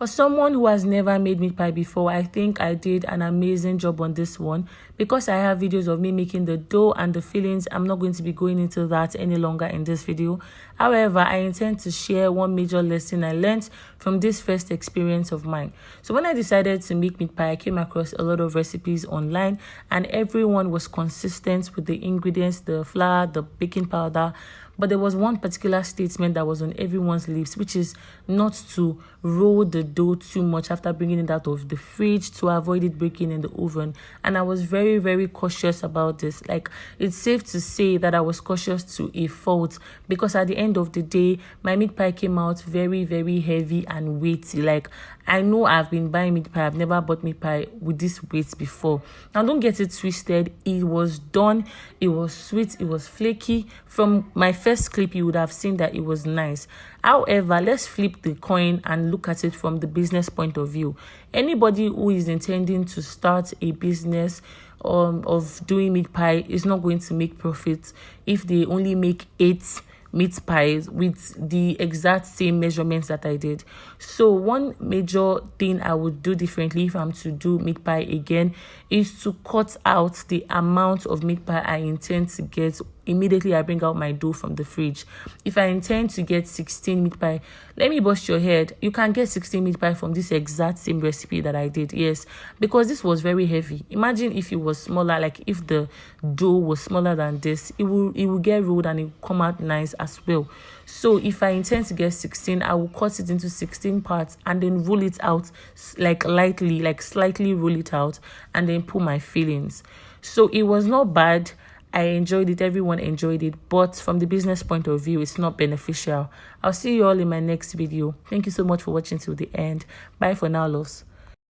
For someone who has never made meat pie before, I think I did an amazing job on this one. Because I have videos of me making the dough and the fillings, I'm not going to be going into that any longer in this video. However, I intend to share one major lesson I learned from this first experience of mine. So when I decided to make meat pie, I came across a lot of recipes online and everyone was consistent with the ingredients, the flour, the baking powder. But there was one particular statement that was on everyone's lips, which is not to roll the dough too much after bringing it out of the fridge to avoid it breaking in the oven. And I was very, very cautious about this. Like, it's safe to say that I was cautious to a fault, because at the end of the day, my meat pie came out very, very heavy and weighty. Like, I know I've been buying meat pie. I've never bought meat pie with this weight before. Now, don't get it twisted. It was done. It was sweet. It was flaky. From my first clip, you would have seen that it was nice. However, let's flip the coin and look at it from the business point of view. Anybody who is intending to start a business of doing meat pie is not going to make profit if they only make 8 meat pies with the exact same measurements that I did. So one major thing I would do differently if I'm to do meat pie again is to cut out the amount of meat pie I intend to get immediately I bring out my dough from the fridge. If I intend to get 16 meat pie, let me bust your head. You can get 16 meat pie from this exact same recipe that I did. Yes, because this was very heavy. Imagine if it was smaller, like if the dough was smaller than this, it will get rolled and it will come out nice as well. So if I intend to get 16, I will cut it into 16 parts and then roll it out like lightly, like slightly roll it out and then put my fillings. So it was not bad. I enjoyed it. Everyone enjoyed it. But from the business point of view, it's not beneficial. I'll see you all in my next video. Thank you so much for watching till the end. Bye for now, loves.